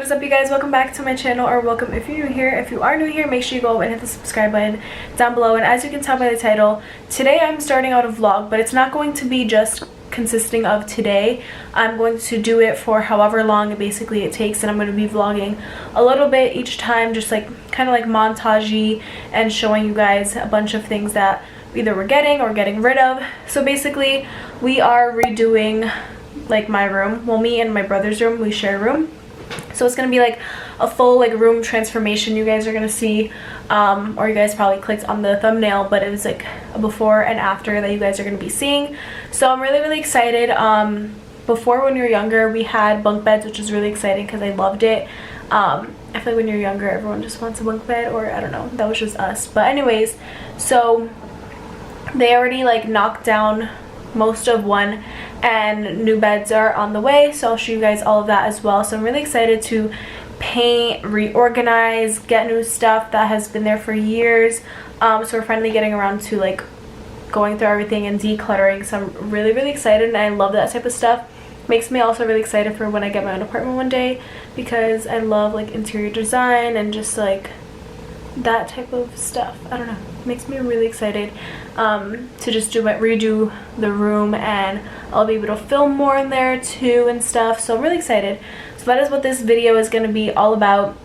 What is up, you guys? Welcome back to my channel, or welcome if you're new here. If you are new here, make sure you go and hit the subscribe button down below. And as you can tell by the title, today I'm starting out a vlog, but it's not going to be just consisting of today. I'm going to do it for however long basically it takes, and I'm going to be vlogging a little bit each time, just like kind of like montage-y, and showing you guys a bunch of things that either we're getting or getting rid of. So basically we are redoing like my room. Well, me and my brother's room, we share a room. So it's gonna be like a full like room transformation you guys are gonna see, or you guys probably clicked on the thumbnail, but it was like a before and after that you guys are gonna be seeing. So I'm really excited. Before, when we were younger, we had bunk beds, which is really exciting because I loved it. I feel like when you're younger, everyone just wants a bunk bed, or I don't know, that was just us. But anyways, so they already like knocked down most of one, and new beds are on the way, so I'll show you guys all of that as well. So I'm really excited to paint, reorganize, get new stuff that has been there for years. So we're finally getting around to like going through everything and decluttering, so I'm really excited, and I love that type of stuff. Makes me also really excited for when I get my own apartment one day, because I love like interior design and just like that type of stuff. I don't know, makes me really excited to just redo the room, and I'll be able to film more in there too and stuff. So I'm really excited. So that is what this video is going to be all about,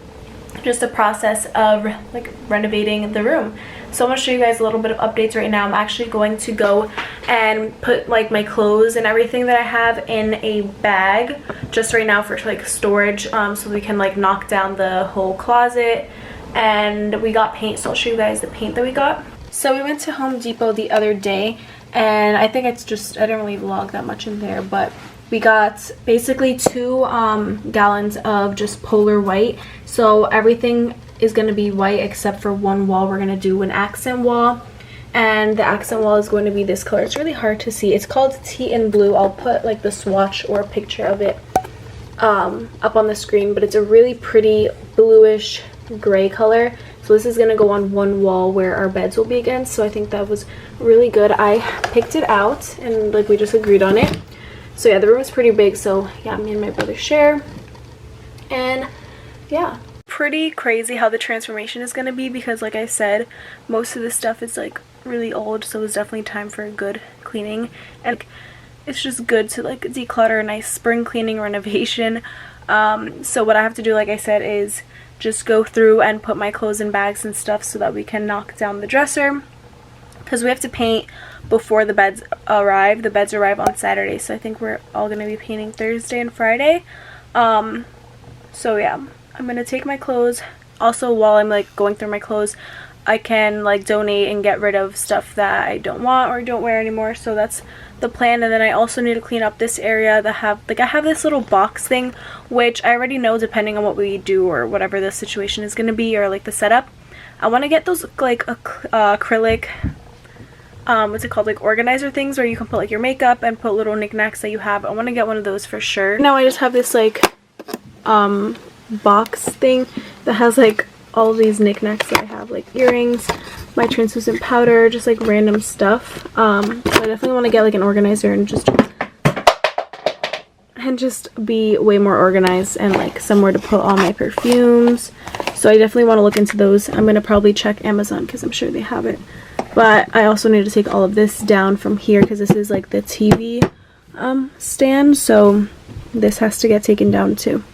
just the process of like renovating the room. So I'm going to show you guys a little bit of updates right now. I'm actually going to go and put like my clothes and everything that I have in a bag just right now for like storage, so we can like knock down the whole closet. And we got paint, so I'll show you guys the paint that we got. So we went to Home Depot the other day, and I think it's just, I didn't really vlog that much in there, but we got basically 2 gallons of just Polar White. So everything is going to be white except for one wall. We're going to do an accent wall, and the accent wall is going to be this color. It's really hard to see. It's called Tea and Blue. I'll put like the swatch or a picture of it up on the screen, but it's a really pretty bluish gray color. So this is going to go on one wall where our beds will be against. So I think that was really good. I picked it out, and like we just agreed on it. So yeah, the room is pretty big, so yeah, me and my brother share. And yeah, pretty crazy how the transformation is going to be, because like I said, most of this stuff is like really old, so it's definitely time for a good cleaning. And it's just good to like declutter, a nice spring cleaning renovation. So what I have to do, like I said, is just go through and put my clothes in bags and stuff so that we can knock down the dresser, because we have to paint before the beds arrive. The beds arrive on Saturday, so I think we're all going to be painting Thursday and Friday. So yeah, I'm going to take my clothes. Also, while I'm like going through my clothes, I can like donate and get rid of stuff that I don't want or don't wear anymore. So that's the plan. And then I also need to clean up this area that I have this little box thing, which I already know, depending on what we do or whatever the situation is going to be, or like the setup, I want to get those like acrylic what's it called, like organizer things where you can put like your makeup and put little knickknacks that you have. I want to get one of those for sure. Now I just have this like box thing that has like all these knickknacks that I have, like earrings, my translucent powder, just like random stuff. So I definitely want to get like an organizer and just be way more organized, and like somewhere to put all my perfumes. So I definitely want to look into those. I'm going to probably check Amazon because I'm sure they have it. But I also need to take all of this down from here, because this is like the TV stand, so this has to get taken down too.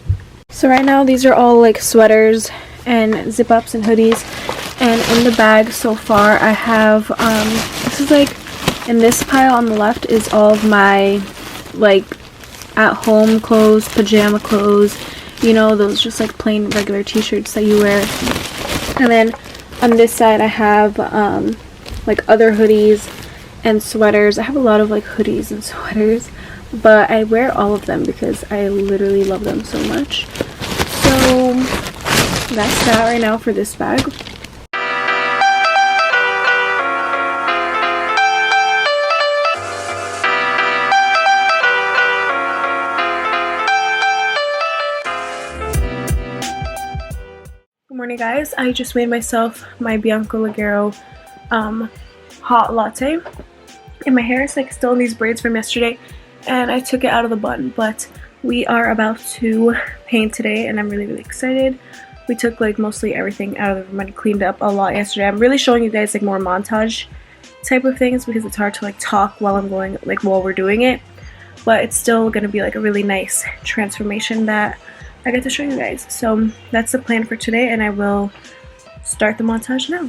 So right now these are all like sweaters and zip ups and hoodies, and in the bag so far I have this is like, in this pile on the left is all of my like at home clothes, pajama clothes, you know, those just like plain regular t-shirts that you wear. And then on this side I have like other hoodies and sweaters. I have a lot of like hoodies and sweaters, but I wear all of them because I literally love them so much. So that's that right now for this bag. Good morning, guys. I just made myself my Bianco Laguero hot latte, and my hair is like still in these braids from yesterday, and I took it out of the bun, but We are about to paint today and I'm really excited. We took like mostly everything out of the room and cleaned up a lot yesterday. I'm really showing you guys like more montage type of things because it's hard to like talk while I'm going, like while we're doing it. But it's still gonna be like a really nice transformation that I get to show you guys. So that's the plan for today and I will start the montage now.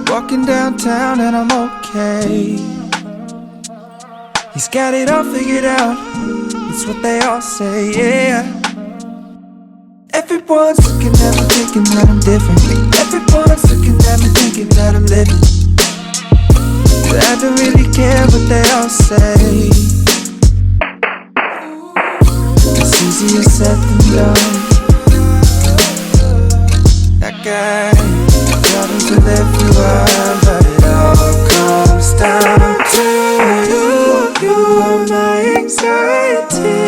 Walking downtown and I'm okay. He's got it all figured out. It's what they all say, yeah. Everyone's looking at me thinking that I'm different. Everyone's looking at me thinking that I'm living. But I don't really care what they all say. It's easier said than done. That guy trying to live through life, but it all comes down to you. You are my anxiety.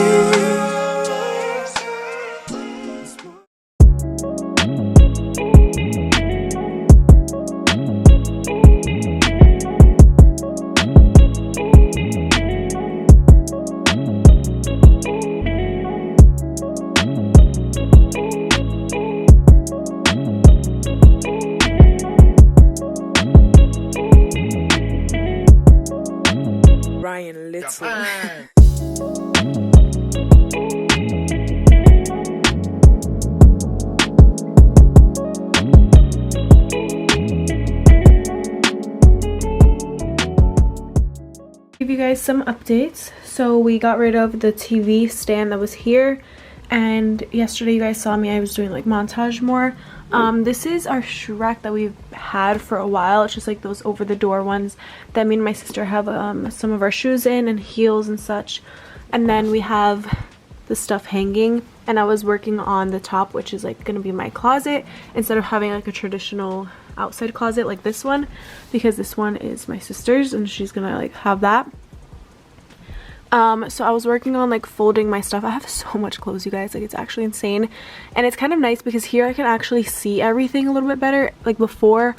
Give you guys some updates. So we got rid of the TV stand that was here, and yesterday you guys saw me, I was doing like montage more. This is our Shrek that we've had for a while. It's just like those over the door ones that me and my sister have some of our shoes in and heels and such. And then we have the stuff hanging, and I was working on the top, which is like gonna be my closet instead of having like a traditional outside closet like this one, because this one is my sister's and she's gonna like have that. So I was working on like folding my stuff. I have so much clothes, you guys, like it's actually insane. And it's kind of nice because here I can actually see everything a little bit better. Like before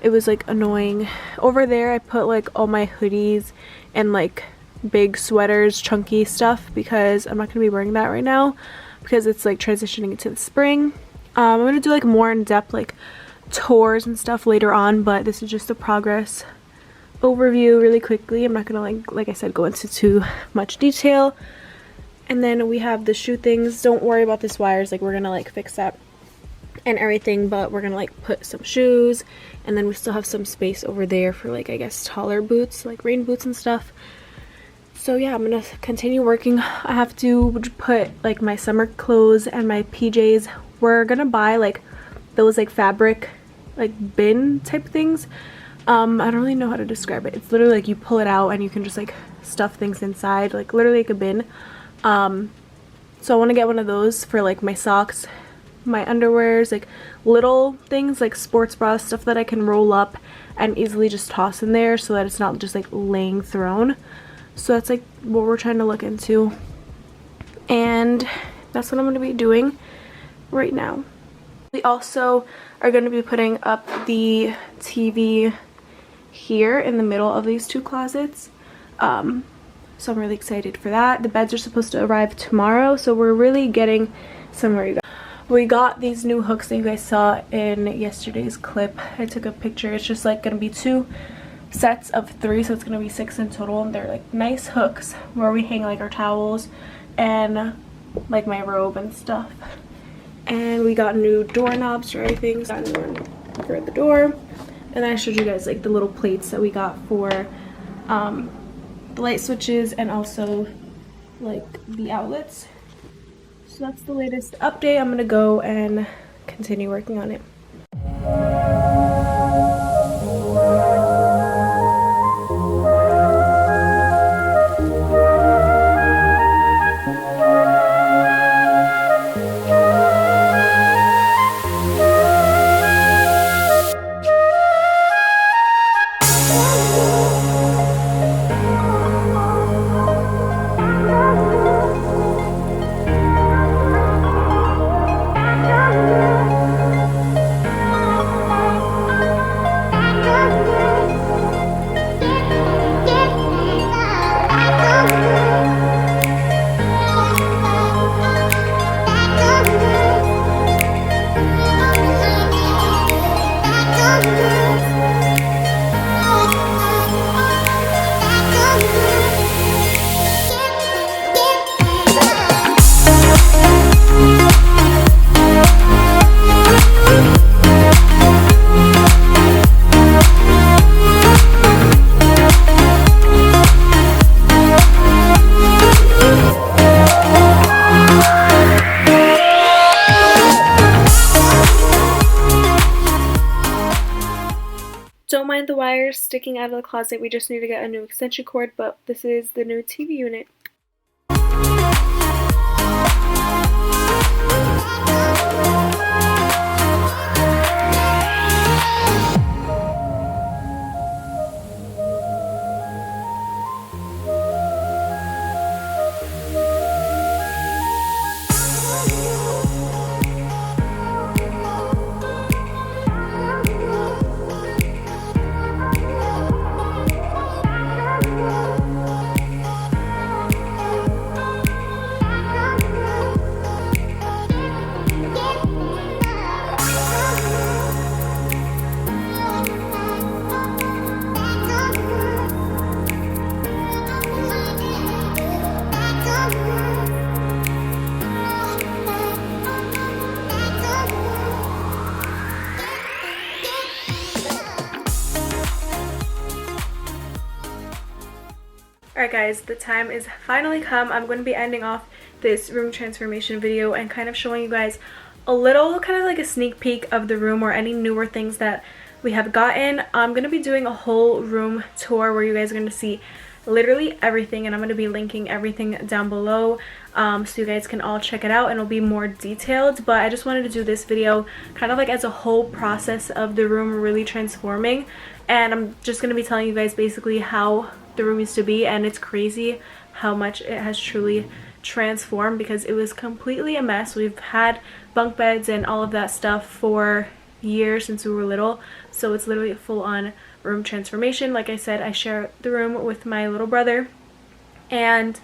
it was like annoying. Over there I put like all my hoodies and like big sweaters, chunky stuff, because I'm not gonna be wearing that right now because it's like transitioning into the spring. I'm gonna do like more in-depth like tours and stuff later on, but this is just a progress overview really quickly. I'm not gonna like I said, go into too much detail. And then we have the shoe things. Don't worry about this wires, like we're gonna like fix that and everything, but we're gonna like put some shoes, and then we still have some space over there for like I guess taller boots, like rain boots and stuff. So yeah, I'm gonna continue working. I have to put like my summer clothes and my PJs. We're gonna buy like those like fabric like bin type things. I don't really know how to describe it. It's literally like you pull it out and you can just like stuff things inside, like literally like a bin. So I want to get one of those for like my socks, my underwears, like little things like sports bras, stuff that I can roll up and easily just toss in there so that it's not just like laying thrown. So that's like what we're trying to look into, and that's what I'm going to be doing right now. We also are going to be putting up the TV here in the middle of these two closets. So I'm really excited for that. The beds are supposed to arrive tomorrow, so we're really getting somewhere. We got these new hooks that you guys saw in yesterday's clip. I took a picture. It's just like going to be 2 sets of 3, so it's going to be 6 in total, and they're like nice hooks where we hang like our towels and like my robe and stuff. And we got new doorknobs for everything. So I got a new one for the door. And then I showed you guys like the little plates that we got for the light switches and also like the outlets. So that's the latest update. I'm gonna go and continue working on it. the wires sticking out of the closet. We just need to get a new extension cord, but this is the new TV unit. Alright guys, the time is finally come. I'm going to be ending off this room transformation video and kind of showing you guys a little kind of like a sneak peek of the room or any newer things that we have gotten. I'm going to be doing a whole room tour where you guys are going to see literally everything, and I'm going to be linking everything down below so you guys can all check it out and it'll be more detailed. But I just wanted to do this video kind of like as a whole process of the room really transforming, and I'm just going to be telling you guys basically how the room used to be, and it's crazy how much it has truly transformed because it was completely a mess. We've had bunk beds and all of that stuff for years since we were little, so it's literally a full-on room transformation. Like I said, I share the room with my little brother, and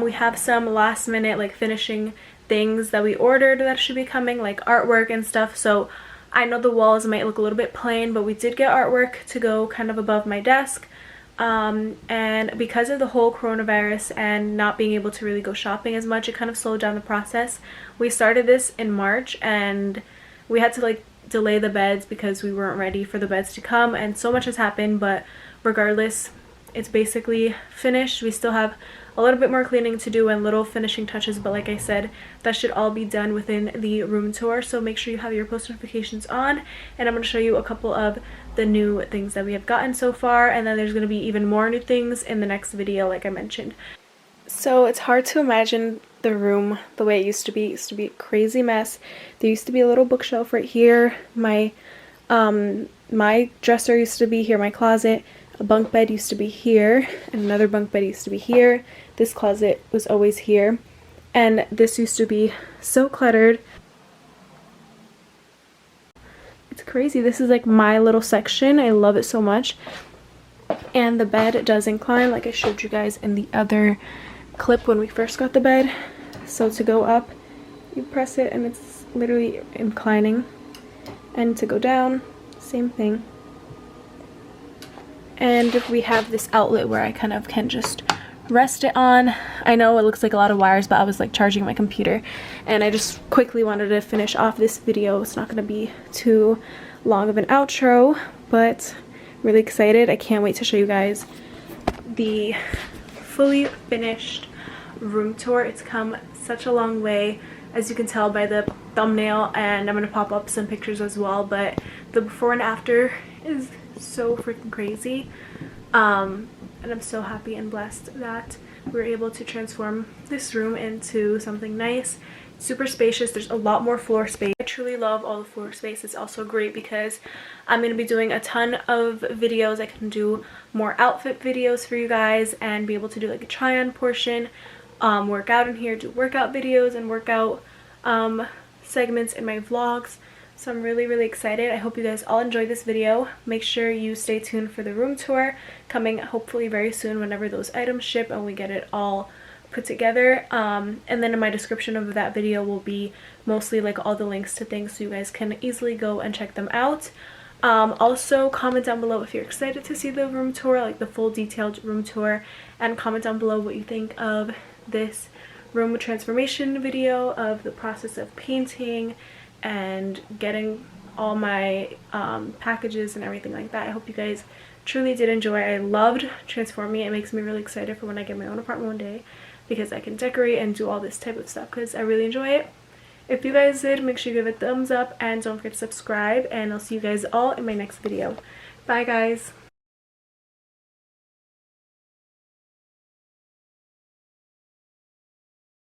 we have some last minute like finishing things that we ordered that should be coming, like artwork and stuff. So I know the walls might look a little bit plain, but we did get artwork to go kind of above my desk. And because of the whole coronavirus and not being able to really go shopping as much, it kind of slowed down the process. We started this in March and we had to like delay the beds because we weren't ready for the beds to come, and so much has happened, but regardless, it's basically finished. We still have a little bit more cleaning to do and little finishing touches, but like I said, that should all be done within the room tour, so make sure you have your post notifications on, and I'm going to show you a couple of the new things that we have gotten so far, and then there's going to be even more new things in the next video like I mentioned. So it's hard to imagine the room the way it used to be. It used to be a crazy mess. There used to be a little bookshelf right here. My dresser used to be here, my closet. A bunk bed used to be here, and another bunk bed used to be here. This closet was always here, and this used to be so cluttered. It's crazy. This is like my little section. I love it so much. And the bed does incline like I showed you guys in the other clip when we first got the bed. So to go up, you press it and it's literally inclining, and to go down, same thing. And we have this outlet where I kind of can just rest it on. I know it looks like a lot of wires, but I was like charging my computer, and I just quickly wanted to finish off this video. It's not going to be too long of an outro, but I'm really excited. I can't wait to show you guys the fully finished room tour. It's come such a long way, as you can tell by the thumbnail, and I'm going to pop up some pictures as well, but the before and after is so freaking crazy. And I'm so happy and blessed that we're able to transform this room into something nice, super spacious. There's a lot more floor space. I truly love all the floor space. It's also great because I'm going to be doing a ton of videos. I can do more outfit videos for you guys and be able to do like a try on portion, work out in here, do workout videos and workout segments in my vlogs. So I'm really excited. I hope you guys all enjoyed this video. Make sure you stay tuned for the room tour coming hopefully very soon whenever those items ship and we get it all put together. And then in my description of that video will be mostly like all the links to things so you guys can easily go and check them out. Also comment down below if you're excited to see the room tour, like the full detailed room tour, and comment down below what you think of this room transformation video, of the process of painting and getting all my packages and everything like that. I hope you guys truly did enjoy. I loved transforming. It makes me really excited for when I get my own apartment one day, because I can decorate and do all this type of stuff because I really enjoy it. If you guys did, make sure you give it a thumbs up and don't forget to subscribe, and I'll see you guys all in my next video. Bye guys.